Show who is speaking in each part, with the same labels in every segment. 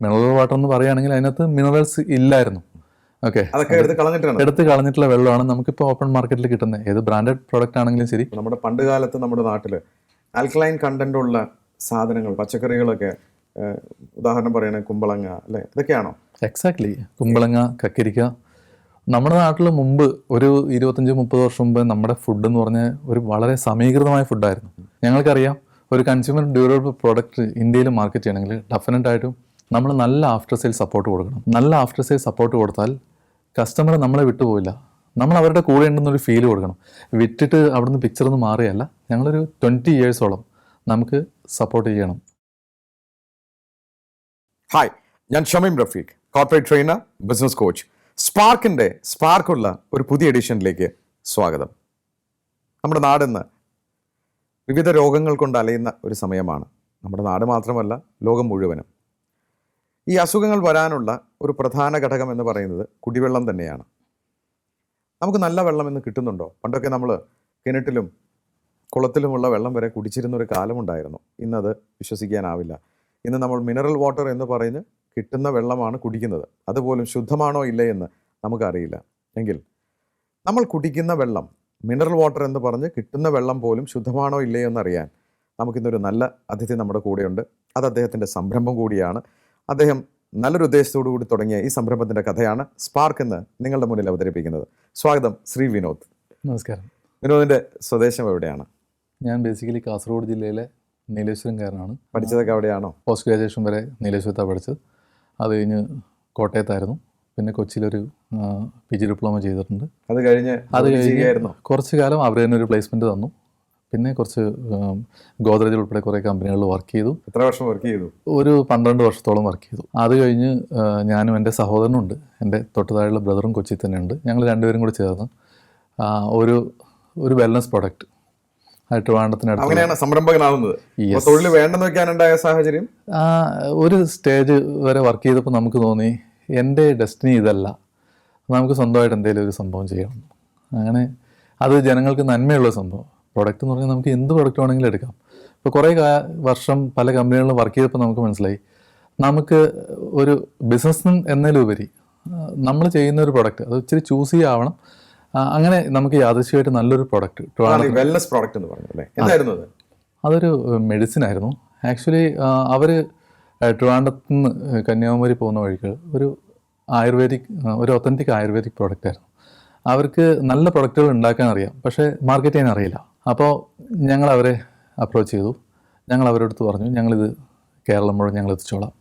Speaker 1: Mineral water എന്ന് പറയുകയാണെങ്കിൽ അതിനകത്ത് മിനറൽസ് ഇല്ലായിരുന്നു. ഓക്കെ,
Speaker 2: അതൊക്കെ
Speaker 1: എടുത്ത് കളഞ്ഞിട്ടുള്ള വെള്ളമാണ് നമുക്കിപ്പോൾ ഓപ്പൺ മാർക്കറ്റിൽ കിട്ടുന്നത്. ഏത് ബ്രാൻഡഡ് പ്രോഡക്റ്റ് ആണെങ്കിലും ശരി.
Speaker 2: നമ്മുടെ പണ്ട് കാലത്ത് നമ്മുടെ നാട്ടിൽ ആൽക്കലൈൻ കണ്ടന്റ് ഉള്ള സാധനങ്ങൾ, പച്ചക്കറികളൊക്കെ, ഉദാഹരണം പറയുകയാണെങ്കിൽ കുമ്പളങ്ങ അല്ലേ, ഇതൊക്കെയാണോ?
Speaker 1: എക്സാക്ട്ലി, കുമ്പളങ്ങ, കക്കരിക്ക. നമ്മുടെ നാട്ടിൽ മുമ്പ് ഒരു 25-30 വർഷം മുമ്പ് നമ്മുടെ ഫുഡ് എന്ന് പറഞ്ഞാൽ ഒരു വളരെ സമീകൃതമായ ഫുഡായിരുന്നു. ഞങ്ങൾക്കറിയാം, ഒരു കൺസ്യൂമർ ഡ്യൂറബിൾ പ്രോഡക്റ്റ് ഇന്ത്യയിൽ മാർക്കറ്റ് ചെയ്യണമെങ്കിൽ ഡെഫിനറ്റായിട്ടും നമ്മൾ നല്ല ആഫ്റ്റർ സെയിൽ സപ്പോർട്ട് കൊടുക്കണം. നല്ല ആഫ്റ്റർ സെയിൽ സപ്പോർട്ട് കൊടുത്താൽ കസ്റ്റമർ നമ്മളെ വിട്ടുപോയില്ല. നമ്മൾ അവരുടെ കൂടെ ഉണ്ടെന്നൊരു ഫീൽ കൊടുക്കണം. വിറ്റിട്ട് അവിടുന്ന് പിക്ചറൊന്നും മാറിയല്ല. ഞങ്ങളൊരു 20 yearsോളം നമുക്ക് സപ്പോർട്ട് ചെയ്യണം.
Speaker 2: ഹായ്, ഞാൻ Shameem Rafeeq, corporate trainer, business coach. സ്പാർക്കുള്ള ഒരു പുതിയ എഡിഷനിലേക്ക് സ്വാഗതം. നമ്മുടെ നാടിന്ന് വിവിധ രോഗങ്ങൾ കൊണ്ട് അലയുന്ന ഒരു സമയമാണ്. നമ്മുടെ നാട് മാത്രമല്ല, ലോകം മുഴുവനും. ഈ അസുഖങ്ങൾ വരാനുള്ള ഒരു പ്രധാന ഘടകം എന്ന് പറയുന്നത് കുടിവെള്ളം തന്നെയാണ്. നമുക്ക് നല്ല വെള്ളം ഇന്ന് കിട്ടുന്നുണ്ടോ? പണ്ടൊക്കെ നമ്മൾ കിണറ്റിലും കുളത്തിലുമുള്ള വെള്ളം വരെ കുടിച്ചിരുന്ന ഒരു കാലമുണ്ടായിരുന്നു. ഇന്നത് വിശ്വസിക്കാനാവില്ല. ഇന്ന് നമ്മൾ മിനറൽ വാട്ടർ എന്ന് പറഞ്ഞ് കിട്ടുന്ന വെള്ളമാണ് കുടിക്കുന്നത്. അതുപോലും ശുദ്ധമാണോ ഇല്ലേ എന്ന് നമുക്കറിയില്ല. എങ്കിൽ നമ്മൾ കുടിക്കുന്ന വെള്ളം, മിനറൽ വാട്ടർ എന്ന് പറഞ്ഞ് കിട്ടുന്ന വെള്ളം പോലും ശുദ്ധമാണോ ഇല്ലേ എന്നറിയാൻ നമുക്കിന്നൊരു നല്ല അതിഥി നമ്മുടെ കൂടെയുണ്ട്. അത് അദ്ദേഹത്തിൻ്റെ സംരംഭം കൂടിയാണ്. അദ്ദേഹം നല്ലൊരു ഉദ്ദേശത്തോടു കൂടി തുടങ്ങിയ ഈ സംരംഭത്തിൻ്റെ കഥയാണ് സ്പാർക്ക് എന്ന് നിങ്ങളുടെ മുന്നിൽ അവതരിപ്പിക്കുന്നത്. സ്വാഗതം ശ്രീ വിനോദ്.
Speaker 1: നമസ്കാരം.
Speaker 2: വിനോദിൻ്റെ സ്വദേശം എവിടെയാണ്?
Speaker 1: ഞാൻ ബേസിക്കലി കാസർഗോഡ് ജില്ലയിലെ നീലേശ്വരംകാരനാണ്.
Speaker 2: പഠിച്ചതൊക്കെ അവിടെയാണോ?
Speaker 1: പോസ്റ്റ് ഗ്രാജുവേഷൻ വരെ നീലേശ്വരത്താണ് പഠിച്ചത്. അത് കഴിഞ്ഞ് കോട്ടയത്തായിരുന്നു. പിന്നെ കൊച്ചിയിലൊരു PG ഡിപ്ലോമ ചെയ്തിട്ടുണ്ട്.
Speaker 2: അത് കഴിഞ്ഞ്
Speaker 1: കുറച്ച് കാലം അവർ തന്നെ ഒരു പ്ലേസ്മെൻറ്റ് തന്നു. പിന്നെ കുറച്ച് ഗോദ്രേജ് ഉൾപ്പെടെ കുറേ കമ്പനികളിൽ വർക്ക് ചെയ്തു.
Speaker 2: എത്ര വർഷം വർക്ക് ചെയ്തു?
Speaker 1: ഒരു 12 വർഷത്തോളം വർക്ക് ചെയ്തു. അത് കഴിഞ്ഞ് ഞാനും എൻ്റെ സഹോദരനുണ്ട്, എൻ്റെ തൊട്ടുതാഴെയുള്ള ബ്രദറും കൊച്ചിയിൽ തന്നെയുണ്ട്. ഞങ്ങൾ രണ്ടുപേരും കൂടി ചേർന്ന് ഒരു വെൽനസ് പ്രോഡക്റ്റ്
Speaker 2: അങ്ങനെയാണ് സംരംഭകനാവുന്നത്. തൊഴിൽ വേണ്ടെന്ന് വെക്കാനുണ്ടായ സാഹചര്യം?
Speaker 1: ഒരു സ്റ്റേജ് വരെ വർക്ക് ചെയ്തപ്പോൾ നമുക്ക് തോന്നി എൻ്റെ ഡെസ്റ്റിനി ഇതല്ല, നമുക്ക് സ്വന്തമായിട്ട് എന്തെങ്കിലും ഒരു സംഭവം ചെയ്യണം. അങ്ങനെ അത് ജനങ്ങൾക്ക് നന്മയുള്ള സംഭവം. പ്രൊഡക്റ്റ് എന്ന് പറഞ്ഞാൽ നമുക്ക് എന്ത് പ്രൊഡക്റ്റ് വേണമെങ്കിലും എടുക്കാം. ഇപ്പോൾ കുറേ വർഷം പല കമ്പനികളിലും വർക്ക് ചെയ്തപ്പോൾ നമുക്ക് മനസ്സിലായി, നമുക്ക് ഒരു ബിസിനസ് എന്നതിലുപരി നമ്മൾ ചെയ്യുന്ന ഒരു പ്രൊഡക്റ്റ് അത് ഇച്ചിരി ചൂസ് ചെയ്യാവണം. അങ്ങനെ നമുക്ക് യാദൃശ്യമായിട്ട് നല്ലൊരു പ്രൊഡക്റ്റ്,
Speaker 2: വെൽനസ് പ്രോഡക്റ്റ് എന്ന് പറഞ്ഞല്ലേ, എന്തായിരുന്നു അത്?
Speaker 1: അതൊരു മെഡിസിൻ ആയിരുന്നു. ആക്ച്വലി അവർ ട്രിവാൻഡ്രത്ത് നിന്ന് കന്യാകുമാരി പോകുന്ന വഴിക്ക് ഒരു ഒത്തൻറ്റിക് ആയുർവേദിക് പ്രോഡക്റ്റ് ആയിരുന്നു. അവർക്ക് നല്ല പ്രൊഡക്റ്റുകൾ ഉണ്ടാക്കാൻ അറിയാം, പക്ഷേ മാർക്കറ്റ് ചെയ്യാൻ അറിയില്ല. അപ്പോൾ ഞങ്ങൾ അവരെ അപ്രോച്ച് ചെയ്തു. ഞങ്ങൾ അവരുടെ അടുത്ത് പറഞ്ഞു, ഞങ്ങളിത് കേരളം മുഴുവൻ ഞങ്ങൾ എത്തിച്ചോളാം.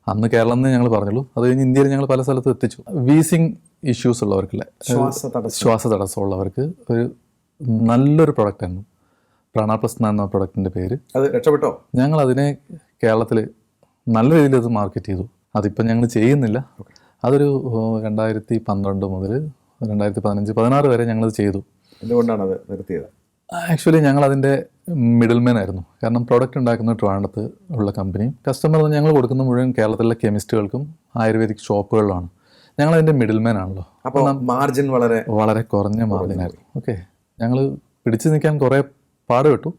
Speaker 1: അന്ന് കേരളം എന്ന് ഞങ്ങൾ പറഞ്ഞുള്ളൂ. അത് കഴിഞ്ഞ് ഇന്ത്യയിൽ ഞങ്ങൾ പല സ്ഥലത്തും എത്തിച്ചു. വീസിങ് ഇഷ്യൂസ് ഉള്ളവർക്കുള്ള, ശ്വാസ തടസ്സമുള്ളവർക്ക് ഒരു നല്ലൊരു പ്രൊഡക്റ്റായിരുന്നു. പ്രാണാപ്രസ്ന എന്ന പ്രൊഡക്റ്റിൻ്റെ പേര്.
Speaker 2: അത് രക്ഷപ്പെട്ടോ?
Speaker 1: ഞങ്ങൾ അതിനെ കേരളത്തിൽ നല്ല രീതിയിൽ അത് മാർക്കറ്റ് ചെയ്തു. അതിപ്പം ഞങ്ങൾ ചെയ്യുന്നില്ല. അതൊരു 2012 മുതൽ 2015-16 വരെ ഞങ്ങളത് ചെയ്തു.
Speaker 2: എന്തുകൊണ്ടാണ് അത് നിർത്തിയത്?
Speaker 1: ആക്ച്വലി ഞങ്ങൾ അതിൻ്റെ മിഡിൽമാൻ ആയിരുന്നു. കാരണം പ്രോഡക്റ്റ് ഉണ്ടാക്കുന്ന ട്രിവാൻഡ്രത്ത് ഉള്ള കമ്പനിയും കസ്റ്റമർ ഞങ്ങൾ കൊടുക്കുന്ന മുഴുവൻ കേരളത്തിലെ കെമിസ്റ്റുകൾക്കും ആയുർവേദിക് ഷോപ്പുകളിലാണ്. ഞങ്ങളതിൻ്റെ മിഡിൽമാൻ ആണല്ലോ.
Speaker 2: അപ്പോൾ മാർജിൻ
Speaker 1: വളരെ കുറഞ്ഞ മാർജിനായിരുന്നു. ഓക്കെ, ഞങ്ങൾ പിടിച്ചു നിൽക്കാൻ കുറേ പാടുപെട്ടു.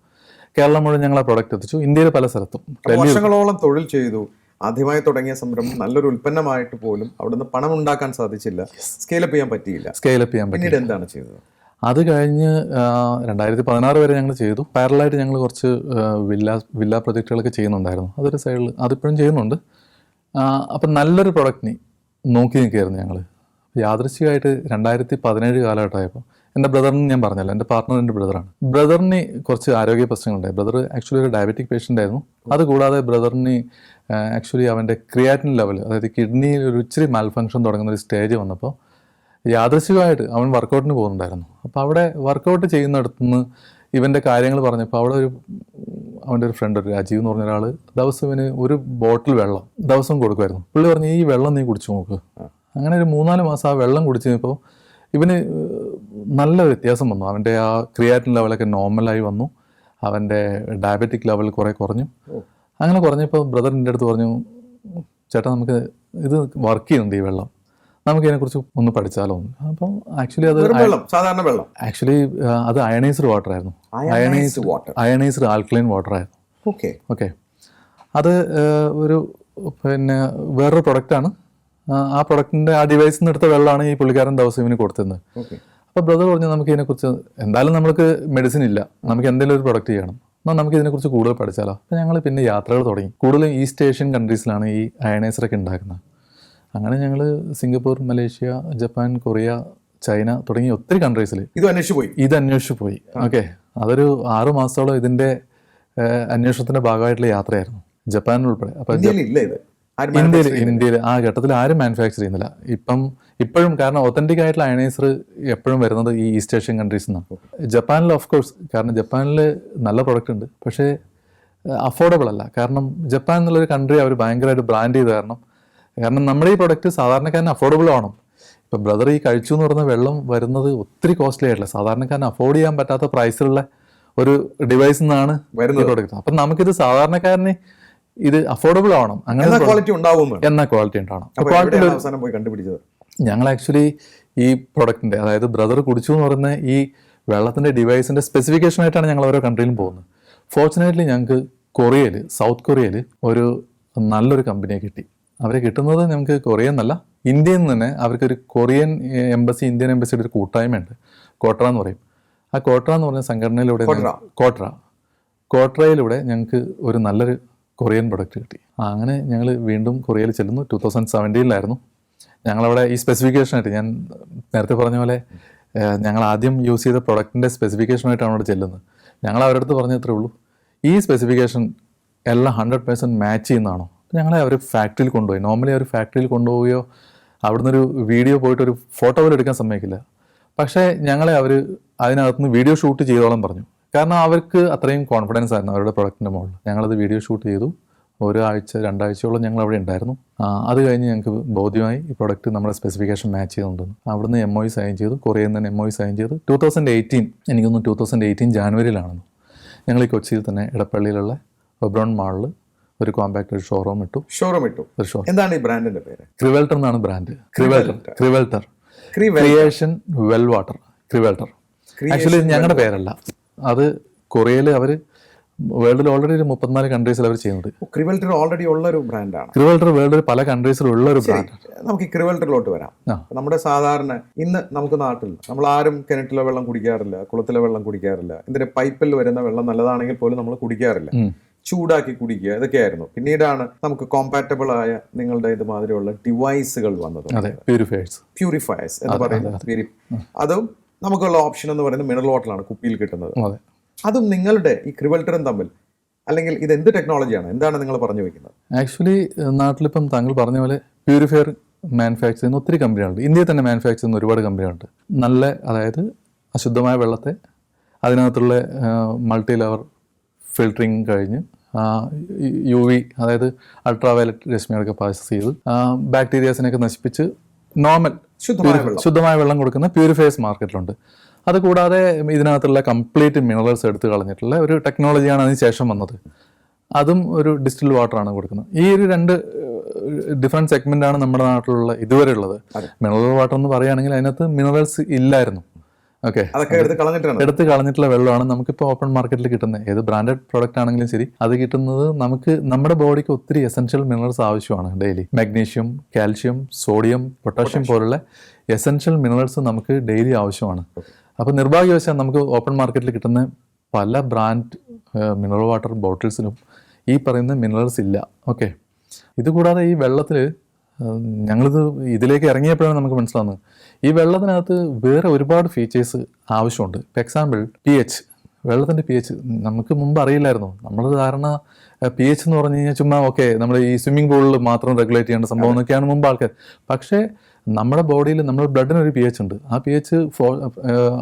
Speaker 1: കേരളം മുഴുവൻ ഞങ്ങൾ ആ പ്രോഡക്റ്റ് എത്തിച്ചു. ഇന്ത്യയിൽ പല സ്ഥലത്തും
Speaker 2: വർഷങ്ങളോളം തൊഴിൽ ചെയ്തു. ആദ്യമായി തുടങ്ങിയ സംരംഭം നല്ലൊരു ഉൽപ്പന്നമായിട്ട് പോലും അവിടുന്ന് പണം ഉണ്ടാക്കാൻ സാധിച്ചില്ല, സ്കെയിലപ്പ് ചെയ്യാൻ പറ്റിയില്ല. പിന്നീട് എന്താണ് ചെയ്തത്?
Speaker 1: അത് കഴിഞ്ഞ് 2016 വരെ ഞങ്ങൾ ചെയ്തു. പാരലായിട്ട് ഞങ്ങൾ കുറച്ച് വില്ല പ്രൊജക്റ്റുകളൊക്കെ ചെയ്യുന്നുണ്ടായിരുന്നു. അതൊരു സൈഡിൽ അതിപ്പോഴും ചെയ്യുന്നുണ്ട്. അപ്പം നല്ലൊരു പ്രൊഡക്റ്റിന് നോക്കി നിൽക്കുകയായിരുന്നു ഞങ്ങൾ. യാദൃശ്ചികമായിട്ട് 2017 കാലഘട്ടമായപ്പോൾ എൻ്റെ ബ്രദറിന് ഞാൻ പറഞ്ഞല്ലോ, എൻ്റെ പാർട്ട്ണർ എൻ്റെ ബ്രദറാണ്. ബ്രദറിന് കുറച്ച് ആരോഗ്യ പ്രശ്നങ്ങളുണ്ടായി. ബ്രദർ ആക്ച്വലി ഒരു ഡയബറ്റിക് പേഷ്യൻ്റ് ആയിരുന്നു. അതുകൂടാതെ ബ്രദറിന് ആക്ച്വലി അവൻ്റെ ക്രിയാറ്റിൻ ലെവൽ, അതായത് കിഡ്നിയിൽ ഒരു ഇച്ചിരി മാൽഫങ്ഷൻ തുടങ്ങുന്ന ഒരു സ്റ്റേജ് വന്നപ്പോൾ യാദൃശ്ചികമായിട്ട് അവൻ വർക്കൗട്ടിന് പോകുന്നുണ്ടായിരുന്നു. അപ്പോൾ അവിടെ വർക്കൗട്ട് ചെയ്യുന്നിടത്തുനിന്ന് ഇവൻ്റെ കാര്യങ്ങൾ പറഞ്ഞപ്പോൾ അവിടെ അവൻ്റെ ഒരു ഫ്രണ്ട്, ഒരു രാജീവ് എന്ന് പറഞ്ഞ ഒരാൾ, ദിവസം ഇവന് ഒരു ബോട്ടിൽ വെള്ളം ദിവസം കൊടുക്കുമായിരുന്നു. പുള്ളി പറഞ്ഞു, ഈ വെള്ളം നീ കുടിച്ചു നോക്ക്. അങ്ങനെ ഒരു 3-4 മാസം ആ വെള്ളം കുടിച്ച് കഴിഞ്ഞപ്പോൾ ഇവന് നല്ല വ്യത്യാസം വന്നു. അവൻ്റെ ആ ക്രിയാറ്റിൻ ലെവലൊക്കെ നോർമലായി വന്നു. അവൻ്റെ ഡയബറ്റിക് ലെവൽ കുറേ കുറഞ്ഞു. അങ്ങനെ കുറഞ്ഞപ്പോൾ ബ്രദർ എൻ്റെ അടുത്ത് പറഞ്ഞു, ചേട്ടാ നമുക്ക് ഇത് വർക്ക് ചെയ്യുന്നുണ്ട് ഈ വെള്ളം, നമുക്ക് ഇതിനെക്കുറിച്ച് ഒന്ന് പഠിച്ചാലോ. അപ്പം ആക്ച്വലി അത്
Speaker 2: സാധാരണ വെള്ളം
Speaker 1: ആക്ച്വലി അത് അയണൈസ്ഡ് വാട്ടർ ആയിരുന്നു. അയണൈസ്ഡ് ആൽക്കലൈൻ വാട്ടർ ആയിരുന്നു.
Speaker 2: ഓക്കെ.
Speaker 1: അത് പിന്നെ വേറൊരു പ്രൊഡക്റ്റാണ്. ആ പ്രൊഡക്റ്റിൻ്റെ ആ ഡിവൈസിൽ നിന്ന് എടുത്ത വെള്ളമാണ് ഈ പുള്ളിക്കാരൻ ദിവസം ഇവന് കൊടുത്തിരുന്നത്. അപ്പോൾ ബ്രദർ പറഞ്ഞു നമുക്ക് ഇതിനെക്കുറിച്ച് എന്തായാലും നമുക്ക് മെഡിസിൻ ഇല്ല, നമുക്ക് എന്തെങ്കിലും ഒരു പ്രൊഡക്റ്റ് ചെയ്യണം, എന്നാൽ നമുക്ക് ഇതിനെക്കുറിച്ച് കൂടുതൽ പഠിച്ചാലോ. അപ്പോൾ ഞങ്ങൾ പിന്നെ യാത്രകൾ തുടങ്ങി. കൂടുതലും ഈസ്റ്റ് ഏഷ്യൻ കൺട്രീസിലാണ് ഈ അയണൈസറൊക്കെ ഉണ്ടാക്കുന്നത്. അങ്ങനെ ഞങ്ങൾ Singapore, Malaysia, Japan, Korea, China തുടങ്ങിയ ഒത്തിരി കൺട്രീസിൽ ഇത് അന്വേഷിച്ചു പോയി. ഓക്കെ, അതൊരു 6 മാസത്തോളം ഇതിൻ്റെ അന്വേഷണത്തിൻ്റെ ഭാഗമായിട്ടുള്ള യാത്രയായിരുന്നു, ജപ്പാനിൽ ഉൾപ്പെടെ. അപ്പോൾ ഇന്ത്യയിൽ ആ ഘട്ടത്തിൽ ആരും മാനുഫാക്ചർ ചെയ്യുന്നില്ല ഇപ്പോഴും. കാരണം ഒത്തൻറ്റിക് ആയിട്ടുള്ള അയണൈസർ എപ്പോഴും വരുന്നത് ഈ ഈസ്റ്റ് ഏഷ്യൻ കൺട്രീസിൽ നിന്നാണ്. ജപ്പാനിൽ ഓഫ് കോഴ്സ്, കാരണം ജപ്പാനിൽ നല്ല പ്രൊഡക്റ്റ് ഉണ്ട്, പക്ഷേ അഫോർഡബിൾ അല്ല. കാരണം ജപ്പാൻ എന്നുള്ളൊരു കൺട്രി അവർ ഭയങ്കരമായിട്ട് ബ്രാൻഡ് ചെയ്ത് കാരണം നമ്മുടെ ഈ പ്രൊഡക്റ്റ് സാധാരണക്കാരന് അഫോർഡബിൾ ആവണം. ഇപ്പോൾ ബ്രദർ ഈ കഴിച്ചു എന്ന് പറയുന്ന വെള്ളം വരുന്നത് ഒത്തിരി കോസ്റ്റ്ലി ആയിട്ടില്ല, സാധാരണക്കാരന് അഫോർഡ് ചെയ്യാൻ പറ്റാത്ത പ്രൈസിലുള്ള ഒരു ഡിവൈസിൽ നിന്നാണ് വരുന്ന പ്രൊഡക്റ്റ്. അപ്പം നമുക്കിത് സാധാരണക്കാരന് ഇത് അഫോർഡബിൾ ആവണം, അങ്ങനെ ക്വാളിറ്റി ഉണ്ടാവണം. ഞങ്ങൾ ആക്ച്വലി ഈ പ്രൊഡക്റ്റിൻ്റെ, അതായത് ബ്രദർ കുടിച്ചു എന്ന് പറയുന്ന ഈ വെള്ളത്തിൻ്റെ ഡിവൈസിൻ്റെ സ്പെസിഫിക്കേഷനായിട്ടാണ് ഞങ്ങൾ ഓരോ കൺട്രിയിലും പോകുന്നത്. ഫോർച്ചുനേറ്റ്ലി ഞങ്ങൾക്ക് കൊറിയയിൽ, സൗത്ത് കൊറിയയിൽ ഒരു നല്ലൊരു കമ്പനിയെ കിട്ടി. അവരെ കിട്ടുന്നത് നമുക്ക് കൊറിയ എന്നല്ല, ഇന്ത്യയിൽ നിന്ന് തന്നെ. അവർക്കൊരു കൊറിയൻ എംബസി, ഇന്ത്യൻ എംബസിയുടെ ഒരു കൂട്ടായ്മയുണ്ട്, കോട്ര എന്ന് പറയും. ആ കോട്ര എന്ന് പറഞ്ഞ സംഘടനയിലൂടെ, കോട്രയിലൂടെ ഞങ്ങൾക്ക് ഒരു നല്ലൊരു കൊറിയൻ പ്രൊഡക്റ്റ് കിട്ടി. അങ്ങനെ ഞങ്ങൾ വീണ്ടും കൊറിയയിൽ ചെല്ലുന്നു. 2017 ഞങ്ങളവിടെ ഈ സ്പെസിഫിക്കേഷനായിട്ട്, ഞാൻ നേരത്തെ പറഞ്ഞ പോലെ ഞങ്ങൾ ആദ്യം യൂസ് ചെയ്ത പ്രൊഡക്റ്റിൻ്റെ സ്പെസിഫിക്കേഷനായിട്ടാണ് അവിടെ ചെല്ലുന്നത്. ഞങ്ങൾ അവരുടെ അടുത്ത് പറഞ്ഞത്രേ ഉള്ളൂ, ഈ സ്പെസിഫിക്കേഷൻ എല്ലാം 100% മാച്ച് ചെയ്യുന്നതാണോ. ഞങ്ങളെ അവർ ഫാക്ടറിയിൽ കൊണ്ടുപോയി. നോർമലി അവർ ഫാക്ടറിയിൽ കൊണ്ടുപോവുകയോ അവിടുന്ന് ഒരു വീഡിയോ പോയിട്ട് ഒരു ഫോട്ടോ പോലും എടുക്കാൻ സമ്മതിക്കില്ല. പക്ഷേ ഞങ്ങളെ അവർ അതിനകത്തുനിന്ന് വീഡിയോ ഷൂട്ട് ചെയ്തോളം പറഞ്ഞു. കാരണം അവർക്ക് അത്രയും കോൺഫിഡൻസ് ആയിരുന്നു അവരുടെ പ്രൊഡക്റ്റിൻ്റെ മുകളിൽ. ഞങ്ങളത് വീഡിയോ ഷൂട്ട് ചെയ്തു. 1 ആഴ്ച 2 ആഴ്ചയോളം ഞങ്ങൾ അവിടെ ഉണ്ടായിരുന്നു. അത് കഴിഞ്ഞ് ഞങ്ങൾക്ക് ബോധ്യമായി ഈ പ്രൊഡക്റ്റ് നമ്മുടെ സ്പെസിഫിക്കേഷൻ മാച്ച് ചെയ്തുകൊണ്ടെന്ന്. അവിടുന്ന് MOU സൈൻ ചെയ്തു, കൊറിയയിൽ നിന്ന് MOU സൈൻ ചെയ്തു. 2018, എനിക്കൊന്ന് 2018 ജാനുവരിയിലാണെന്ന്, ഞങ്ങൾ ഈ കൊച്ചിയിൽ തന്നെ ഇടപ്പള്ളിയിലുള്ള ഒബ്രോൺ മാളിൽ ഒരു കോമ്പാക്ട് ഒരു ഷോറൂം ഇട്ടു.
Speaker 2: എന്താണ് ഈ ബ്രാൻഡിന്റെ പേര്?
Speaker 1: ക്രിവെൽട്ടർ എന്നാണ് brand. Crivelter creation well water. Crivelter actually ഞങ്ങളുടെ പേരല്ല, അത് കൊറിയയിൽ അവർ വേൾഡിൽ ഓൾറെഡി ഒരു 34 കൺട്രീസിൽ അവർ ചെയ്യുന്നത്.
Speaker 2: ക്രിവെൽട്ടർ ഓൾറെഡി ഉള്ള ഒരു ബ്രാൻഡാണ്.
Speaker 1: ക്രിവെൽട്ടർ വേൾഡിൽ പല കൺട്രീസിലും ഉള്ള ഒരു ബ്രാൻഡ്.
Speaker 2: നമുക്ക് ഈ ക്രിവെൽട്ടറിലോട്ട് വരാം. നമ്മുടെ സാധാരണ ഇന്ന് നമുക്ക് നാട്ടിൽ നമ്മൾ ആരും കിണറ്റിലെ വെള്ളം കുടിക്കാറില്ല, കുളത്തിലെ വെള്ളം കുടിക്കാറില്ല. ഇതിന്റെ പൈപ്പിൽ വരുന്ന വെള്ളം നല്ലതാണെങ്കിൽ പോലും നമ്മൾ കുടിക്കാറില്ല, ചൂടാക്കി കുടിക്കുക, ഇതൊക്കെയായിരുന്നു. പിന്നീടാണ് നമുക്ക് കോമ്പാറ്റബിൾ ആയ നിങ്ങളുടെ ഇതുമാതിരിയുള്ള ഡിവൈസുകൾ വന്നത്, പ്യൂരിഫയേഴ്സ് എന്ന് പറയുന്നത്. അതും നമുക്കുള്ള ഓപ്ഷൻ എന്ന് പറയുന്നത് മിനറൽ വാട്ടറാണ് കുപ്പിയിൽ കിട്ടുന്നത്. അതും നിങ്ങളുടെ ഈ ക്രിവെൽട്ടറും തമ്മിൽ, അല്ലെങ്കിൽ ഇത് എന്ത് ടെക്നോളജിയാണ്, എന്താണ് നിങ്ങൾ പറഞ്ഞു വെക്കുന്നത്?
Speaker 1: ആക്ച്വലി നാട്ടിലിപ്പം താങ്കൾ പറഞ്ഞ പോലെ പ്യൂരിഫയർ മാനുഫാക്ചർ ചെയ്യുന്ന ഒത്തിരി കമ്പനികളുണ്ട്. ഇന്ത്യയിൽ തന്നെ മാനുഫാക്ചർ ചെയ്യുന്ന ഒരുപാട് കമ്പനികളുണ്ട്. നല്ല, അതായത് അശുദ്ധമായ വെള്ളത്തെ അതിനകത്തുള്ള മൾട്ടി ലെവർ ഫിൽറ്ററിങ് കഴിഞ്ഞ് UV, അതായത് അൾട്രാ വയലറ്റ് രശ്മികളൊക്കെ പാസ് ചെയ്ത് ബാക്ടീരിയാസിനെയൊക്കെ നശിപ്പിച്ച് നോർമൽ ശുദ്ധമായ വെള്ളം കൊടുക്കുന്ന പ്യൂരിഫയേഴ്സ് മാർക്കറ്റിലുണ്ട്. അതുകൂടാതെ ഇതിനകത്തുള്ള കംപ്ലീറ്റ് മിനറൽസ് എടുത്ത് കളഞ്ഞിട്ടുള്ള ഒരു ടെക്നോളജിയാണ് അതിന് ശേഷം വന്നത്. അതും ഒരു ഡിസ്റ്റിൽ വാട്ടറാണ് കൊടുക്കുന്നത്. ഈ ഒരു 2 ഡിഫറെൻറ്റ് സെഗ്മെൻ്റാണ് നമ്മുടെ നാട്ടിലുള്ള ഇതുവരെ ഉള്ളത്. മിനറൽ വാട്ടർ എന്ന് പറയുകയാണെങ്കിൽ അതിനകത്ത് മിനറൽസ് ഇല്ലായിരുന്നു. ഓക്കെ, എടുത്ത് കളഞ്ഞിട്ടുള്ള വെള്ളമാണ് നമുക്കിപ്പോൾ ഓപ്പൺ മാർക്കറ്റിൽ കിട്ടുന്നത്. ഏത് ബ്രാൻഡഡ് പ്രോഡക്റ്റ് ആണെങ്കിലും ശരി, അത് കിട്ടുന്നത് നമുക്ക് നമ്മുടെ ബോഡിക്ക് ഒത്തിരി എസെൻഷ്യൽ മിനറൽസ് ആവശ്യമാണ് daily. Magnesium, calcium, sodium, potassium പോലുള്ള എസെൻഷ്യൽ മിനറൽസ് നമുക്ക് ഡെയിലി ആവശ്യമാണ്. അപ്പോൾ നിർഭാഗ്യവശാൽ നമുക്ക് ഓപ്പൺ മാർക്കറ്റിൽ കിട്ടുന്ന പല ബ്രാൻഡ് മിനറൽ വാട്ടർ ബോട്ടിൽസിലും ഈ പറയുന്ന മിനറൽസ് ഇല്ല. ഓക്കെ, ഇതുകൂടാതെ ഈ വെള്ളത്തിൽ ഞങ്ങളിത് ഇതിലേക്ക് ഇറങ്ങിയപ്പോഴാണ് നമുക്ക് മനസ്സിലാകുന്നത്, ഈ വെള്ളത്തിനകത്ത് വേറെ ഒരുപാട് ഫീച്ചേഴ്സ് ആവശ്യമുണ്ട്. ഇപ്പോൾ എക്സാമ്പിൾ pH, വെള്ളത്തിൻ്റെ pH നമുക്ക് മുമ്പ് അറിയില്ലായിരുന്നു. നമ്മൾ ധാരണ pH എന്ന് പറഞ്ഞു കഴിഞ്ഞാൽ ചുമ്മാ ഓക്കെ നമ്മൾ ഈ സ്വിമ്മിംഗ് പൂളിൽ മാത്രം റെഗുലേറ്റ് ചെയ്യേണ്ട സംഭവം എന്നൊക്കെയാണ് മുമ്പ് ആൾക്കാർ. പക്ഷേ നമ്മുടെ ബോഡിയിൽ, നമ്മുടെ ബ്ലഡിന് ഒരു pH ഉണ്ട്. ആ pH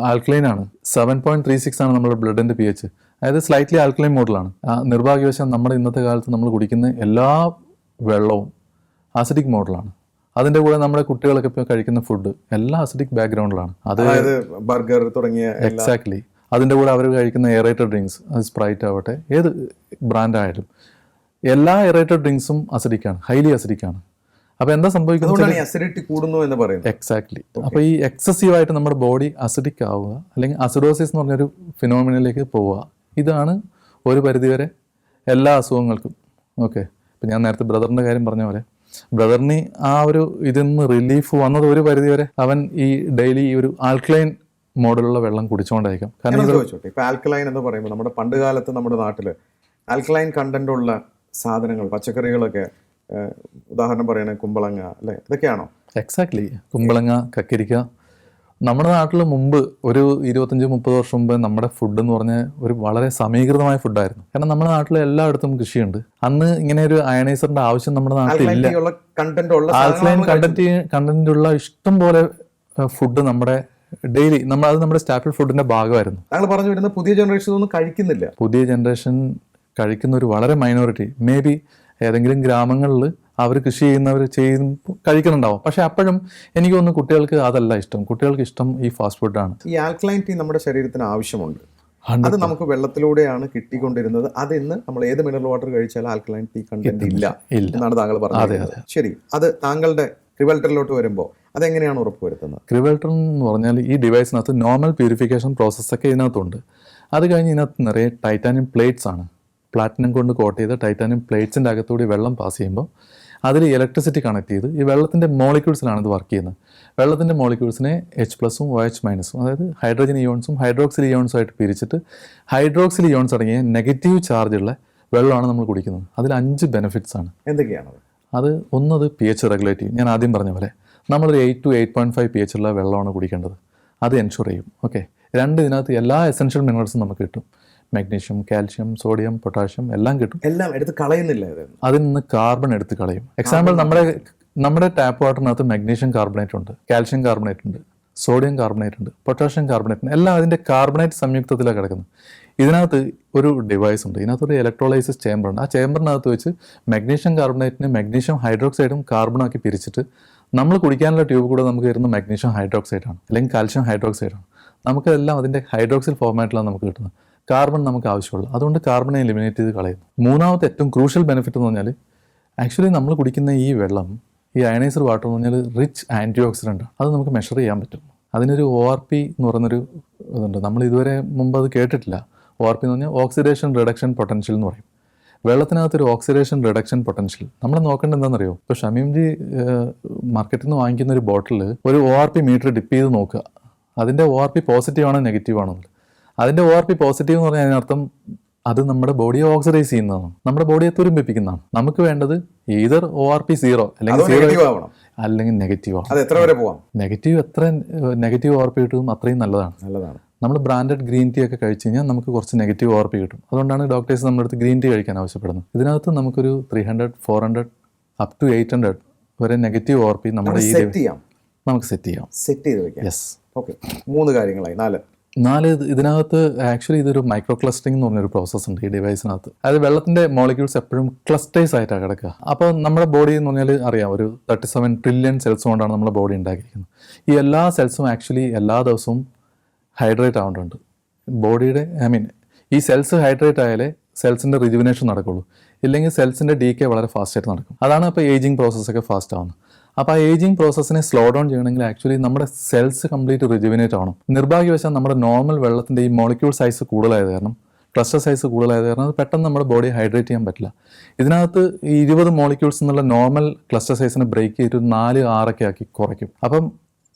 Speaker 1: ആൽക്കലൈൻ ആണ്. 7.36 ആണ് നമ്മുടെ ബ്ലഡിൻ്റെ pH, അതായത് സ്ലൈറ്റ്ലി ആൽക്കലൈൻ മോഡലാണ്. നിർഭാഗ്യവശാൽ നമ്മുടെ ഇന്നത്തെ കാലത്ത് നമ്മൾ കുടിക്കുന്ന എല്ലാ വെള്ളവും അസിഡിക് മോഡലാണ്. അതിൻ്റെ കൂടെ നമ്മുടെ കുട്ടികളൊക്കെ ഇപ്പോൾ കഴിക്കുന്ന ഫുഡ് എല്ലാം അസിഡിക് ബാക്ക്ഗ്രൗണ്ടിലാണ്.
Speaker 2: അതായത് ബർഗർ തുടങ്ങിയ
Speaker 1: എക്സാക്ട്ലി. അതിൻ്റെ കൂടെ അവർ കഴിക്കുന്ന എയറേറ്റഡ് ഡ്രിങ്ക്സ്, അത് സ്പ്രൈറ്റ് ആവട്ടെ ഏത് ബ്രാൻഡായാലും, എല്ലാ എയറേറ്റഡ് ഡ്രിങ്ക്സും അസിഡിക്കാണ്, ഹൈലി അസിഡിക്കാണ്. അപ്പോൾ എന്താ സംഭവിക്കുന്നത്?
Speaker 2: അസിഡിറ്റി കൂടുന്നു എന്ന് പറയുന്നത്.
Speaker 1: എക്സാക്ട്ലി. അപ്പോൾ ഈ എക്സസീവായിട്ട് നമ്മുടെ ബോഡി അസിഡിക് ആവുക, അല്ലെങ്കിൽ അസിഡോസിസ് എന്ന് പറഞ്ഞൊരു ഫിനോമിനയിലേക്ക് പോവുക. ഇതാണ് ഒരു പരിധിവരെ എല്ലാ അസുഖങ്ങൾക്കും. ഓക്കെ, ഇപ്പം ഞാൻ നേരത്തെ ബ്രദറിൻ്റെ കാര്യം പറഞ്ഞ പോലെ ബ്രദറിന് ആ ഒരു ഇതിൽ നിന്ന് റിലീഫ് വന്നത് ഒരു പരിധിവരെ അവൻ ഈ ഡെയിലി ഈ ഒരു ആൽക്ലൈൻ മോഡലുള്ള വെള്ളം കുടിച്ചുകൊണ്ടായിരിക്കും. കാരണം
Speaker 2: ഞാൻ ചോദിച്ചോട്ടെ, ഇപ്പൊ ആൽക്കലൈൻ എന്ന് പറയുമ്പോൾ നമ്മുടെ പണ്ട് കാലത്ത് നമ്മുടെ നാട്ടിൽ ആൽക്കലൈൻ കണ്ടന്റ് ഉള്ള സാധനങ്ങൾ, പച്ചക്കറികളൊക്കെ, ഉദാഹരണം പറയുകയാണെങ്കിൽ കുമ്പളങ്ങ അല്ലെ, ഇതൊക്കെയാണോ?
Speaker 1: എക്സാക്ട്ലി. കുമ്പളങ്ങ, കക്കരിക്ക. നമ്മുടെ നാട്ടിൽ മുമ്പ് ഒരു 25-30 വർഷം മുമ്പ് നമ്മുടെ ഫുഡ് എന്ന് പറഞ്ഞാൽ ഒരു വളരെ സമീകൃതമായ ഫുഡായിരുന്നു. കാരണം നമ്മുടെ നാട്ടിൽ എല്ലായിടത്തും കൃഷിയുണ്ട്. അന്ന് ഇങ്ങനെ ഒരു അയണൈസറിന്റെ ആവശ്യം നമ്മുടെ നാട്ടിലില്ല. ആൽക്കലൈൻ കണ്ടന്റ് ഉള്ള ഇഷ്ടം പോലെ ഫുഡ് നമ്മുടെ ഡെയിലി അത് നമ്മുടെ സ്റ്റാപ്പിൾ ഫുഡിന്റെ ഭാഗമായിരുന്നു.
Speaker 2: താങ്കൾ പറഞ്ഞു വരുന്ന പുതിയ ജനറേഷൻ ഒന്നും കഴിക്കുന്നില്ല.
Speaker 1: പുതിയ ജനറേഷൻ കഴിക്കുന്ന ഒരു വളരെ മൈനോറിറ്റി, മേ ബി ഏതെങ്കിലും ഗ്രാമങ്ങളിൽ അവർ കൃഷി ചെയ്യുന്നവർ കഴിക്കുന്നുണ്ടാവും. പക്ഷെ അപ്പോഴും എനിക്ക് തോന്നുന്നു കുട്ടികൾക്ക് അതല്ല ഇഷ്ടം. കുട്ടികൾക്ക് ഇഷ്ടം ഈ ഫാസ്റ്റ് ഫുഡാണ്.
Speaker 2: ഈ ആൽക്കലൈൻ ടീ നമ്മുടെ ശരീരത്തിന് ആവശ്യമുണ്ട്. അത് നമുക്ക് വെള്ളത്തിലൂടെയാണ് കിട്ടിക്കൊണ്ടിരുന്നത്. അത് ഇന്ന് നമ്മൾ ഏത് മിനറൽ വാട്ടർ കഴിച്ചാലും ആൽക്കലൈൻ ടീ കണ്ടന്റ് ഇല്ല എന്നാണ് താങ്കൾ പറഞ്ഞത്. ശരി, അത് താങ്കളുടെ ക്രിവെൽറ്ററിലോട്ട് വരുമ്പോൾ അതെങ്ങനെയാണ് ഉറപ്പുവരുത്തുന്നത്?
Speaker 1: ക്രിവെൽറ്റർ എന്ന് പറഞ്ഞാൽ ഈ ഡിവൈസിനകത്ത് നോർമൽ പ്യൂരിഫിക്കേഷൻ പ്രോസസ്സൊക്കെ ഇതിനകത്തുണ്ട്. അത് കഴിഞ്ഞ് ഇതിനകത്ത് നിറയെ ടൈറ്റാനിയം പ്ലേറ്റ്സ് ആണ്. പ്ലാറ്റിനം കൊണ്ട് കോട്ട് ചെയ്ത ടൈറ്റാനിയം പ്ലേറ്റ്സിൻ്റെ അകത്തൂടി വെള്ളം പാസ് ചെയ്യുമ്പോൾ അതിൽ ഇലക്ട്രിസിറ്റി കണക്ട് ചെയ്ത് ഈ വെള്ളത്തിൻ്റെ മോളിക്യൂൾസിലാണ് ഇത് വർക്ക് ചെയ്യുന്നത്. വെള്ളത്തിൻ്റെ മോളിക്യൂൾസിനെ H+ഉം OH-, അതായത് ഹൈഡ്രജൻ ഇയോൺസും ഹൈഡ്രോക്സിൽ ഇയോൺസും ആയിട്ട് പിരിച്ചിട്ട് ഹൈഡ്രോക്സിൽ ഇയോൺസ് അടങ്ങിയ നെഗറ്റീവ് ചാർജുള്ള വെള്ളമാണ് നമ്മൾ കുടിക്കുന്നത്. അതിൽ 5 ബെനിഫിറ്റ്സ് ആണ്.
Speaker 2: എന്തൊക്കെയാണ്
Speaker 1: അത്? ഒന്നത് pH റെഗുലേറ്റീവ്. ഞാൻ ആദ്യം പറഞ്ഞ പോലെ നമ്മളൊരു 8 to 8.5 pH ഉള്ള വെള്ളമാണ് കുടിക്കേണ്ടത്. അത് എൻഷുർ ചെയ്യും. ഓക്കെ. 2, ഇതിനകത്ത് എല്ലാ എസെൻഷ്യൽ മിനറൽസും നമുക്ക് കിട്ടും. മാഗ്നീഷ്യം, കാൽഷ്യം, സോഡിയം, പൊട്ടാഷ്യം എല്ലാം കിട്ടും.
Speaker 2: എല്ലാം എടുത്ത് കളയുന്നില്ല.
Speaker 1: അതിൽ നിന്ന് കാർബൺ എടുത്ത് കളയും. എക്സാമ്പിൾ, നമ്മുടെ ടാപ്പ് വാട്ടറിനകത്ത് മാഗ്നീഷ്യം കാർബണേറ്റ് ഉണ്ട്, കാൽഷ്യം കാർബണേറ്റ് ഉണ്ട്, സോഡിയം കാർബണേറ്റ് ഉണ്ട്, പൊട്ടാഷ്യം കാർബണേറ്റ് ഉണ്ട്. എല്ലാം അതിൻ്റെ കാർബണേറ്റ് സംയുക്തത്തിലാണ് കിടക്കുന്നത്. ഇതിനകത്ത് ഒരു ഡിവൈസ് ഉണ്ട്. ഇതിനകത്തൊരു ഇലക്ട്രോലൈസിസ് ചേമ്പർ ഉണ്ട്. ആ ചേമ്പറിനകത്ത് വെച്ച് മാഗ്നീഷ്യം കാർബണേറ്റിന് മാഗ്നീഷ്യം ഹൈഡ്രോക്സൈഡും കാർബണാക്കി പിരിച്ചിട്ട് നമ്മൾ കുടിക്കാനുള്ള ട്യൂബ് കൂടെ നമുക്ക് വരുന്ന മാഗ്നീഷ്യം ഹൈഡ്രോക്സൈഡാണ് അല്ലെങ്കിൽ കാൽഷ്യം ഹൈഡ്രോക്സൈഡാണ്. നമുക്കതെല്ലാം അതിൻ്റെ ഹൈഡ്രോക്സിൽ ഫോർമാറ്റിലാണ് നമുക്ക് കിട്ടുന്നത്. കാർബൺ നമുക്ക് ആവശ്യമുള്ളൂ. അതുകൊണ്ട് കാർബണെ എലിമിനേറ്റ് ചെയ്ത് കളയുന്നു. മൂന്നാമത്തെ ഏറ്റവും ക്രൂഷ്യൽ ബെനിഫിറ്റ് എന്ന് പറഞ്ഞാൽ ആക്ച്വലി നമ്മൾ കുടിക്കുന്ന ഈ വെള്ളം, ഈ അയണൈസർ വാട്ടർ എന്ന് പറഞ്ഞാൽ റിച്ച് ആൻറ്റി ഓക്സിഡൻ്റ് ആണ്. അത് നമുക്ക് മെഷർ ചെയ്യാൻ പറ്റും. അതിനൊരു ORP എന്ന് പറയുന്നൊരു ഇതുണ്ട്. നമ്മൾ ഇതുവരെ മുമ്പ് അത് കേട്ടിട്ടില്ല. ORP എന്ന് പറഞ്ഞാൽ ഓക്സിഡേഷൻ റിഡക്ഷൻ പൊട്ടൻഷ്യൽ എന്ന് പറയും. വെള്ളത്തിനകത്തൊരു ഓക്സിഡേഷൻ റിഡക്ഷൻ പൊട്ടൻഷ്യൽ നമ്മൾ നോക്കേണ്ടത് എന്താണെന്നറിയോ? ഇപ്പോൾ ഷമീംജി മാർക്കറ്റിൽ നിന്ന് വാങ്ങിക്കുന്ന ഒരു ബോട്ടിൽ ഒരു ORP മീറ്റർ ഡിപ്പ് ചെയ്ത് നോക്കുക. അതിൻ്റെ ORP പോസിറ്റീവ് ആണോ നെഗറ്റീവ് ആണോ? അതിൻ്റെ ORP പോസിറ്റീവ് എന്ന് പറഞ്ഞാൽ അതിനർത്ഥം അത് നമ്മുടെ ബോഡിയെ ഓക്സിഡൈസ് ചെയ്യുന്നതാണ്, നമ്മുടെ ബോഡിയെ തുരുമ്പിപ്പിക്കുന്നതാണ്. നമുക്ക് വേണ്ടത് either ORP 0 അല്ലെങ്കിൽ നെഗറ്റീവ് ആണ്. നെഗറ്റീവ് ORP കിട്ടും അത്രയും നല്ലതാണ്. നമ്മൾ ബ്രാൻഡഡ് ഗ്രീൻ ടീ ഒക്കെ കഴിച്ച് കഴിഞ്ഞാൽ നമുക്ക് കുറച്ച് നെഗറ്റീവ് ORP കിട്ടും. അതുകൊണ്ടാണ് ഡോക്ടേഴ്സ് നമ്മുടെ അടുത്ത് ഗ്രീൻ ടീ കഴിക്കാൻ ആവശ്യപ്പെടുന്നത്. ഇതിനകത്ത് നമുക്കൊരു 300, 400 up to 800 വരെ നെഗറ്റീവ് ORP നമ്മുടെ നമുക്ക് സെറ്റ് ചെയ്യാം. യെസ്.
Speaker 2: ഓക്കെ, 3 കാര്യങ്ങളായി.
Speaker 1: 4 ഇതിനകത്ത് ആക്ച്വലി ഇതൊരു മൈക്രോ ക്ലസ്റ്ററിംഗ് എന്ന് പറഞ്ഞൊരു പ്രോസസ്സ് ഉണ്ട് ഈ ഡിവൈസിനകത്ത്. അതായത് വെള്ളത്തിൻ്റെ മോളിക്യൂൾസ് എപ്പോഴും ക്ലസ്റ്റേഴ്സ് ആയിട്ടാണ് കിടക്കുക. അപ്പോൾ നമ്മുടെ ബോഡി എന്ന് പറഞ്ഞാൽ അറിയാം, ഒരു 37 ട്രില്യൺ സെൽസ് കൊണ്ടാണ് നമ്മുടെ ബോഡി ഉണ്ടാക്കിയിരിക്കുന്നത്. ഈ എല്ലാ സെൽസും ആക്ച്വലി എല്ലാ ദിവസവും ഹൈഡ്രേറ്റ് ആവേണ്ടതുണ്ട്. ബോഡിയുടെ ഈ സെൽസ് ഹൈഡ്രേറ്റ് ആയാലേ സെൽസിൻ്റെ റിജുവിനേഷൻ നടക്കുള്ളൂ. ഇല്ലെങ്കിൽ സെൽസിൻ്റെ ഡീകെ വളരെ ഫാസ്റ്റായിട്ട് നടക്കും. അതാണ് ഇപ്പോൾ ഏജിങ് പ്രോസസ്സൊക്കെ ഫാസ്റ്റ് ആവുന്നത്. അപ്പോൾ ആ ഏജിങ് പ്രോസസ്സിനെ സ്ലോ ഡൗൺ ചെയ്യണമെങ്കിൽ ആക്ച്വലി നമ്മുടെ സെൽസ് കംപ്ലീറ്റ് റിജുവിനേറ്റ് ആവണം. നിർഭാഗ്യവശാൽ നമ്മുടെ നോർമൽ വെള്ളത്തിൻ്റെ ഈ മോളിക്യൂൾ സൈസ് കൂടുതലായത് കാരണം, ക്ലസ്റ്റർ സൈസ് കൂടുതലായത് കാരണം അത് പെട്ടെന്ന് നമ്മുടെ ബോഡി ഹൈഡ്രേറ്റ് ചെയ്യാൻ പറ്റില്ല. ഇതിനകത്ത് ഈ 20 മോളിക്യൂൾസ് എന്നുള്ള നോർമൽ ക്ലസ്റ്റർ സൈസിനെ ബ്രേക്ക് ചെയ്തിട്ട് 4, 6 ആക്കി കുറയ്ക്കും. അപ്പം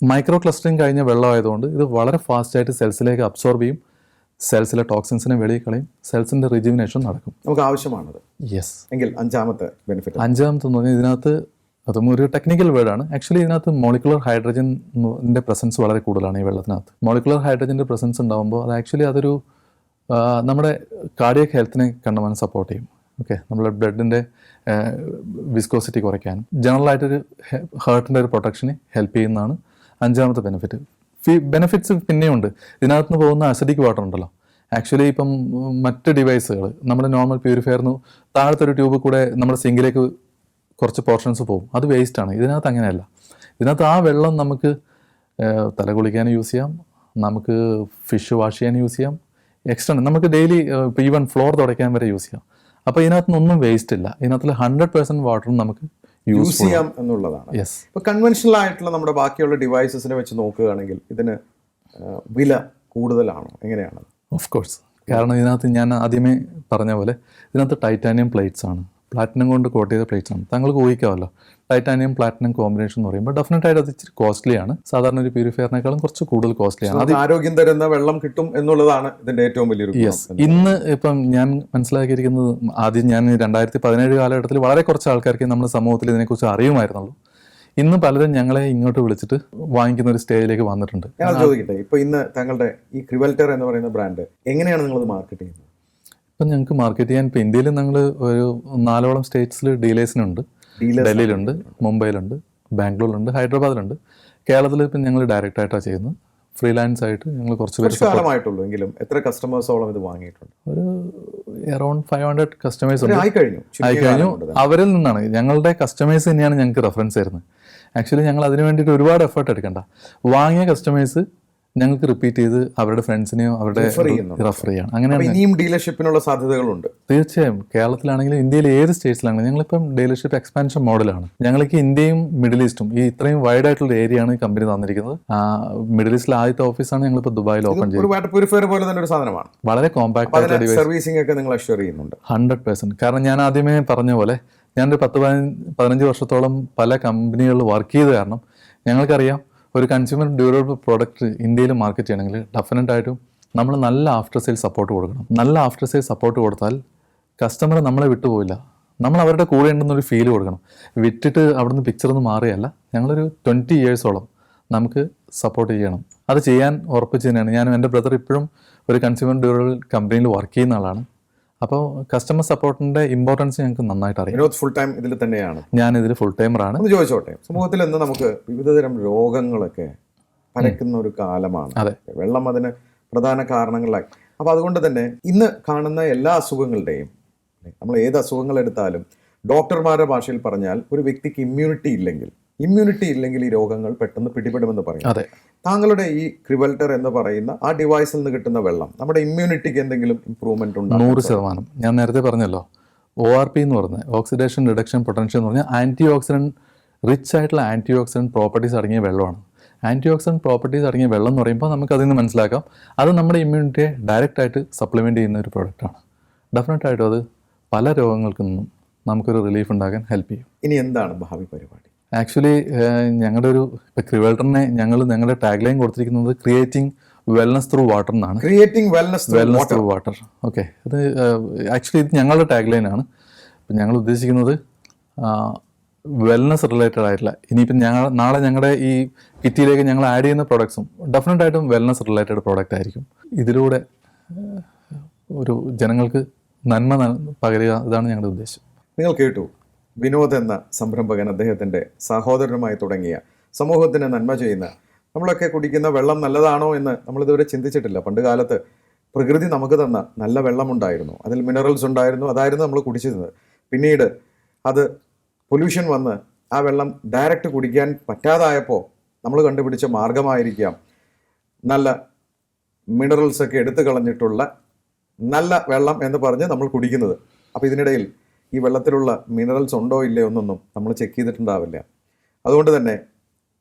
Speaker 1: മൈക്രോ ക്ലസ്റ്ററിങ് കഴിഞ്ഞ വെള്ളമായതുകൊണ്ട് ഇത് വളരെ ഫാസ്റ്റായിട്ട് സെൽസിലേക്ക് അബ്സോർബ് ചെയ്യും, സെൽസിലെ ടോക്സിൻസിനെ വെളിയിൽ കളയും, സെൽസിൻ്റെ റിജുവിനേഷൻ നടക്കും.
Speaker 2: നമുക്ക് ആവശ്യമാണത്.
Speaker 1: യെസ്.
Speaker 2: എങ്കിൽ അഞ്ചാമത്തെ
Speaker 1: എന്ന് പറഞ്ഞാൽ ഇതിനകത്ത് അതും ഒരു ടെക്നിക്കൽ വേർഡാണ്. ആക്ച്വലി ഇതിനകത്ത് മോളിക്കുലർ ഹൈഡ്രജൻ്റെ പ്രസൻസ് വളരെ കൂടുതലാണ് ഈ വെള്ളത്തിനകത്ത്. മോളിക്കുലർ ഹൈഡ്രജൻ്റെ പ്രസൻസ് ഉണ്ടാകുമ്പോൾ അത് ആക്ച്വലി അതൊരു നമ്മുടെ കാർഡിയക് ഹെൽത്തിനെ കണ്ടമാനം സപ്പോർട്ട് ചെയ്യും. ഓക്കെ, നമ്മുടെ ബ്ലഡിൻ്റെ വിസ്കോസിറ്റി കുറയ്ക്കാനും ജനറലായിട്ടൊരു ഹാർട്ടിൻ്റെ ഒരു പ്രൊട്ടക്ഷനെ ഹെൽപ്പ് ചെയ്യുന്നതാണ് 5ാമത്തെ ബെനിഫിറ്റ്. ബെനിഫിറ്റ്സ് പിന്നെയുണ്ട്. ഇതിനകത്ത് നിന്ന് പോകുന്ന അസിഡിക് വാട്ടർ ഉണ്ടല്ലോ, ആക്ച്വലി ഇപ്പം മറ്റ് ഡിവൈസുകൾ നമ്മുടെ നോർമൽ പ്യൂരിഫയറിന് താഴത്തൊരു ട്യൂബ് കൂടെ നമ്മുടെ സിങ്കിലേക്ക് കുറച്ച് പോർഷൻസ് പോകും, അത് വേസ്റ്റാണ്. ഇതിനകത്ത് അങ്ങനെയല്ല. ഇതിനകത്ത് ആ വെള്ളം നമുക്ക് തല കുളിക്കാനും യൂസ് ചെയ്യാം, നമുക്ക് ഫിഷ് വാഷ് ചെയ്യാൻ യൂസ് ചെയ്യാം, എക്സ്ട്രാ നമുക്ക് ഡെയിലി ഇപ്പോൾ ഈവൻ ഫ്ലോർ തുടയ്ക്കാൻ വരെ യൂസ് ചെയ്യാം. അപ്പോൾ ഇതിനകത്തുനിന്നൊന്നും വേസ്റ്റ് ഇല്ല. ഇതിനകത്തുള്ള 100% വാട്ടറും നമുക്ക് യൂസ് ചെയ്യാം
Speaker 2: എന്നുള്ളതാണ്.
Speaker 1: യെസ്.
Speaker 2: ഇപ്പോൾ കൺവെൻഷണൽ ആയിട്ടുള്ള നമ്മുടെ ബാക്കിയുള്ള ഡിവൈസസിനെ വെച്ച് നോക്കുകയാണെങ്കിൽ ഇതിന് വില കൂടുതലാണോ, എങ്ങനെയാണ്?
Speaker 1: Of course. കാരണം ഇതിനകത്ത് ഞാൻ ആദ്യമേ പറഞ്ഞ പോലെ ഇതിനകത്ത് ടൈറ്റാനിയം പ്ലേറ്റ്സ് ആണ്, പ്ലാറ്റിനം കൊണ്ട് കോട്ട് ചെയ്ത പ്ലേറ്റ്സ് ആണ്. താങ്കൾക്ക് ഊഹിക്കാമല്ലോ, ടൈറ്റാനിയം പ്ലാറ്റിനം കോമ്പിനേഷൻ എന്ന് പറയുമ്പോൾ ഡെഫിനറ്റ് ആയിട്ട് അത് ഇച്ചിരി കോസ്റ്റ്ലിയാണ്. സാധാരണ ഒരു പ്യൂരിഫയറിനേക്കാളും കുറച്ച് കൂടുതൽ കോസ്റ്റ്ലിയാണ്.
Speaker 2: നമുക്ക് ആരോഗ്യം തരുന്ന വെള്ളം കിട്ടും എന്നുള്ളതാണ് ഇതിന്റെ ഏറ്റവും വലിയൊരു ഗുണം.
Speaker 1: യെസ്, ഇന്ന് ഇപ്പം ഞാൻ മനസ്സിലാക്കിയിരിക്കുന്നത്, ആദ്യം ഞാൻ 2017 കാലഘട്ടത്തിൽ വളരെ കുറച്ച് ആൾക്കാർക്ക് നമ്മുടെ സമൂഹത്തിൽ ഇതിനെക്കുറിച്ച് അറിയുമായിരുന്നുള്ളൂ. ഇന്ന് പലരും ഞങ്ങളെ ഇങ്ങോട്ട് വിളിച്ചിട്ട് വാങ്ങിക്കുന്ന ഒരു സ്റ്റേജിലേക്ക് വന്നിട്ടുണ്ട്.
Speaker 2: ഞാൻ ചോദിക്കട്ടെ, ഇപ്പൊ ഇന്ന് താങ്കളുടെ ഈ ക്രിവൽറ്റർ എന്ന് പറയുന്ന ബ്രാൻഡ് എങ്ങനെയാണ് നിങ്ങളത് മാർക്കറ്റ് ചെയ്യുന്നത്?
Speaker 1: ഇപ്പം ഞങ്ങൾക്ക് മാർക്കറ്റ് ചെയ്യാൻ ഇപ്പം ഇന്ത്യയിൽ ഞങ്ങൾ ഒരു 4ഓളം സ്റ്റേറ്റ്സിൽ ഡീലേഴ്സിനുണ്ട്. ഡൽഹിയിലുണ്ട്, മുംബൈയിലുണ്ട്, ബാംഗ്ലൂരിലുണ്ട്, ഹൈദരാബാദിലുണ്ട്. കേരളത്തിൽ ഇപ്പം ഞങ്ങൾ ഡയറക്റ്റ് ആയിട്ടാണ് ചെയ്യുന്നത്. ഫ്രീലാൻസ് ആയിട്ട് ഞങ്ങൾ കുറച്ച് പേര്
Speaker 2: കാലമായിട്ടുള്ളൂ എങ്കിലും എത്ര കസ്റ്റമേഴ്സോളം ഇത് വാങ്ങിയിട്ടുണ്ട്?
Speaker 1: ഒരു അറൌണ്ട് 500 കസ്റ്റമേഴ്സ് ഉണ്ട്.
Speaker 2: ആയിക്കഴിഞ്ഞു.
Speaker 1: അവരിൽ നിന്നാണ്, ഞങ്ങളുടെ കസ്റ്റമേഴ്സ് തന്നെയാണ് ഞങ്ങൾക്ക് റെഫറൻസ് തരുന്നത്. ആക്ച്വലി ഞങ്ങൾ അതിന് വേണ്ടിയിട്ട് ഒരുപാട് എഫേർട്ട് എടുക്കണ്ട. വാങ്ങിയ കസ്റ്റമേഴ്സ് ഞങ്ങൾക്ക് റിപ്പീറ്റ് ചെയ്ത് അവരുടെ ഫ്രണ്ട്സിനെയോ അവരുടെ റെഫർ ചെയ്യണം. അങ്ങനെയാണ്.
Speaker 2: ഇനിയും ഡീലർഷിപ്പിനുള്ള സാധ്യതകളുണ്ട്.
Speaker 1: തീർച്ചയായും കേരളത്തിലാണെങ്കിലും ഇന്ത്യയിൽ ഏത് സ്റ്റേറ്റ്സിലാണെങ്കിലും ഞങ്ങളിപ്പം ഡീലർഷിപ്പ് എക്സ്പാൻഷൻ മോഡലാണ്. ഞങ്ങൾക്ക് ഇന്ത്യയും മിഡിൽ ഈസ്റ്റും ഈ ഇത്രയും വൈഡ് ആയിട്ടുള്ള ഏരിയ ആണ് ഈ കമ്പനി തന്നിരിക്കുന്നത്. മിഡിൽ ഈസ്റ്റിലെ ആദ്യത്തെ ഓഫീസാണ് ഞങ്ങളിപ്പോൾ ദുബായിൽ ഓപ്പൺ
Speaker 2: ചെയ്തത്.
Speaker 1: വളരെ കോമ്പാക്ട് ആയിട്ട്
Speaker 2: സർവീസിംഗ് ഒക്കെ നിങ്ങൾ അഷ്വർ ചെയ്യുന്നുണ്ട്
Speaker 1: 100%. കാരണം ഞാൻ ആദ്യമേ പറഞ്ഞ പോലെ ഞാനൊരു 10-15 വർഷത്തോളം പല കമ്പനികളിൽ വർക്ക് ചെയ്ത് കാരണം ഞങ്ങൾക്കറിയാം ഒരു കൺസ്യൂമർ ഡ്യൂറബിൾ പ്രോഡക്റ്റ് ഇന്ത്യയിൽ മാർക്കറ്റ് ചെയ്യണമെങ്കിൽ ഡെഫിനറ്റ് ആയിട്ടും നമ്മൾ നല്ല ആഫ്റ്റർ സെയിൽ സപ്പോർട്ട് കൊടുക്കണം. നല്ല ആഫ്റ്റർ സെയിൽ സപ്പോർട്ട് കൊടുത്താൽ കസ്റ്റമർ നമ്മളെ വിട്ടുപോയില്ല. നമ്മൾ അവരുടെ കൂടെ ഉണ്ടെന്നൊരു ഫീൽ കൊടുക്കണം. വിറ്റിട്ട് അവിടുന്ന് പിക്ചറൊന്നും മാറിയല്ല. ഞങ്ങളൊരു 20 ഇയേഴ്സോളം നമുക്ക് സപ്പോർട്ട് ചെയ്യണം. അത് ചെയ്യാൻ ഉറപ്പിച്ച് തന്നെയാണ്. ഞാനും എൻ്റെ ബ്രദർ ഇപ്പോഴും ഒരു കൺസ്യൂമർ ഡ്യൂറബിൾ കമ്പനിയിൽ വർക്ക് ചെയ്യുന്ന ആളാണ്. അപ്പോൾ കസ്റ്റമർ സപ്പോർട്ടിന്റെ ഇമ്പോർട്ടൻസ് ഞങ്ങൾക്ക് നന്നായിട്ട് അറിയാം.
Speaker 2: വിനോദ് ഫുൾ ടൈം ഇതിൽ തന്നെയാണ്?
Speaker 1: ഞാൻ ഇതിൽ ഫുൾ ടൈമറാണ്.
Speaker 2: ഒന്ന് ചോദിച്ചോട്ടെ, സമൂഹത്തിൽ ഇന്ന് നമുക്ക് വിവിധതരം രോഗങ്ങളൊക്കെ പരക്കുന്ന ഒരു കാലമാണ്.
Speaker 1: അതെ,
Speaker 2: വെള്ളം അതിന് പ്രധാന കാരണങ്ങളായി. അപ്പോൾ അതുകൊണ്ട് തന്നെ ഇന്ന് കാണുന്ന എല്ലാ അസുഖങ്ങളുടെയും, നമ്മൾ ഏത് അസുഖങ്ങൾ എടുത്താലും ഡോക്ടർമാരുടെ ഭാഷയിൽ പറഞ്ഞാൽ ഒരു വ്യക്തിക്ക് ഇമ്മ്യൂണിറ്റി ഇല്ലെങ്കിൽ ഈ രോഗങ്ങൾ പെട്ടെന്ന് പിടിപെടുമെന്ന് പറയും.
Speaker 1: അതെ.
Speaker 2: താങ്കളുടെ ഈ ക്രിവൽറ്റർ എന്ന് പറയുന്ന ആ ഡിവൈസിൽ നിന്ന് കിട്ടുന്ന വെള്ളം നമ്മുടെ ഇമ്മ്യൂണിറ്റിക്ക് എന്തെങ്കിലും ഇമ്പ്രൂവ്മെന്റ് ഉണ്ടോ?
Speaker 1: 100%. ഞാൻ നേരത്തെ പറഞ്ഞല്ലോ, ORP എന്ന് പറഞ്ഞാൽ ഓക്സിഡേഷൻ റിഡക്ഷൻ പൊട്ടൻഷ്യൽ എന്ന് പറഞ്ഞാൽ ആൻറ്റി ഓക്സിഡൻറ്റ് റിച്ച് ആയിട്ടുള്ള ആൻറ്റി ഓക്സിഡൻറ്റ് പ്രോപ്പർട്ടീസ് അടങ്ങിയ വെള്ളമാണ്. ആൻറ്റി ഓക്സിഡൻറ്റ് പ്രോപ്പർട്ടീസ് അടങ്ങിയ വെള്ളം എന്ന് പറയുമ്പോൾ നമുക്ക് അതിൽ നിന്ന് മനസ്സിലാക്കാം അത് നമ്മുടെ ഇമ്മ്യൂണിറ്റിയെ ഡയറക്റ്റ് ആയിട്ട് സപ്ലിമെൻറ്റ് ചെയ്യുന്ന ഒരു പ്രോഡക്റ്റാണ്. ഡെഫിനറ്റായിട്ടും അത് പല രോഗങ്ങൾക്കും നിന്നും നമുക്കൊരു റിലീഫ് ഉണ്ടാക്കാൻ ഹെൽപ്പ് ചെയ്യും.
Speaker 2: ഇനി എന്താണ് ഭാവി പരിപാടി?
Speaker 1: ആക്ച്വലി ഞങ്ങളുടെ ഒരു ക്രിവൽറ്ററിനെ ഞങ്ങളുടെ ടാഗ് ലൈൻ കൊടുത്തിരിക്കുന്നത് ക്രിയേറ്റിംഗ് വെൽനസ് ത്രൂ വാട്ടർ എന്നാണ്.
Speaker 2: Wellness
Speaker 1: through water. ഓക്കെ, അത് ആക്ച്വലി ഇത് ഞങ്ങളുടെ ടാഗ് ലൈനാണ്. ഇപ്പം ഞങ്ങൾ ഉദ്ദേശിക്കുന്നത് വെൽനസ് റിലേറ്റഡ് ആയിട്ടുള്ള, ഇനിയിപ്പം നാളെ ഞങ്ങളുടെ ഈ കിറ്റിയിലേക്ക് ഞങ്ങൾ ആഡ് ചെയ്യുന്ന പ്രോഡക്ട്സും ഡെഫിനറ്റായിട്ടും വെൽനസ് റിലേറ്റഡ് പ്രോഡക്റ്റ് ആയിരിക്കും. ഇതിലൂടെ ഒരു ജനങ്ങൾക്ക് നന്മ പകരുക, ഇതാണ് ഞങ്ങളുടെ ഉദ്ദേശം.
Speaker 2: നിങ്ങൾ കേട്ടു, വിനോദ് എന്ന സംരംഭകൻ അദ്ദേഹത്തിൻ്റെ സഹോദരനുമായി തുടങ്ങിയ സമൂഹത്തിന് നന്മ ചെയ്യുന്ന, നമ്മളൊക്കെ കുടിക്കുന്ന വെള്ളം നല്ലതാണോ എന്ന് നമ്മളിതുവരെ ചിന്തിച്ചിട്ടില്ല. പണ്ട് കാലത്ത് പ്രകൃതി നമുക്ക് തന്ന നല്ല വെള്ളമുണ്ടായിരുന്നു, അതിൽ മിനറൽസ് ഉണ്ടായിരുന്നു, അതായിരുന്നു നമ്മൾ കുടിച്ചിരുന്നത്. പിന്നീട് അത് പൊല്യൂഷൻ വന്ന് ആ വെള്ളം ഡയറക്റ്റ് കുടിക്കാൻ പറ്റാതായപ്പോൾ നമ്മൾ കണ്ടുപിടിച്ച മാർഗമായിരിക്കാം നല്ല മിനറൽസൊക്കെ എടുത്തു കളഞ്ഞിട്ടുള്ള നല്ല വെള്ളം എന്ന് പറഞ്ഞ് നമ്മൾ കുടിക്കുന്നത്. അപ്പോൾ ഇതിനിടയിൽ ഈ വെള്ളത്തിലുള്ള മിനറൽസ് ഉണ്ടോ ഇല്ലയോ എന്നൊന്നും നമ്മൾ ചെക്ക് ചെയ്തിട്ടുണ്ടാവില്ല. അതുകൊണ്ട് തന്നെ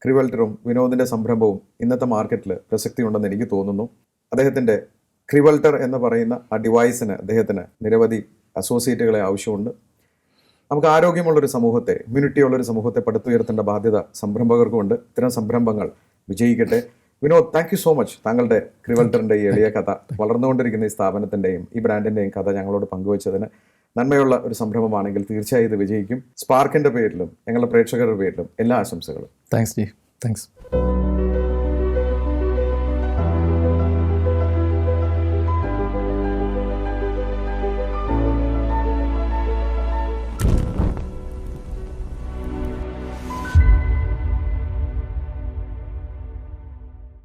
Speaker 2: ക്രിവൽറ്ററും വിനോദിൻ്റെ സംരംഭവും ഇന്നത്തെ മാർക്കറ്റിൽ പ്രസക്തി ഉണ്ടെന്ന് എനിക്ക് തോന്നുന്നു. അദ്ദേഹത്തിൻ്റെ ക്രിവൽറ്റർ എന്ന് പറയുന്ന ആ ഡിവൈസിന് അദ്ദേഹത്തിന് നിരവധി അസോസിയേറ്റുകളെ ആവശ്യമുണ്ട്. നമുക്ക് ആരോഗ്യമുള്ളൊരു സമൂഹത്തെ, ഇമ്മ്യൂണിറ്റി ഉള്ളൊരു സമൂഹത്തെ പടുത്തുയർത്തേണ്ട ബാധ്യത സംരംഭകർക്കുമുണ്ട്. ഇത്തരം സംരംഭങ്ങൾ വിജയിക്കട്ടെ. Vinod, thank you so much. താങ്കളുടെ ക്രിവൽറ്ററിൻ്റെ ഈ എളിയ കഥ, വളർന്നുകൊണ്ടിരിക്കുന്ന ഈ സ്ഥാപനത്തിൻ്റെയും ഈ ബ്രാൻഡിൻ്റെയും കഥ ഞങ്ങളോട് പങ്കുവച്ചതിന്. നന്മയുള്ള ഒരു സംരംഭമാണെങ്കിൽ തീർച്ചയായും ഇത് വിജയിക്കും. സ്പാർക്കിൻ്റെ പേരിലും ഞങ്ങളുടെ പ്രേക്ഷകരുടെ പേരിലും എല്ലാ ആശംസകളും.
Speaker 1: Thanks G. താങ്ക്സ്.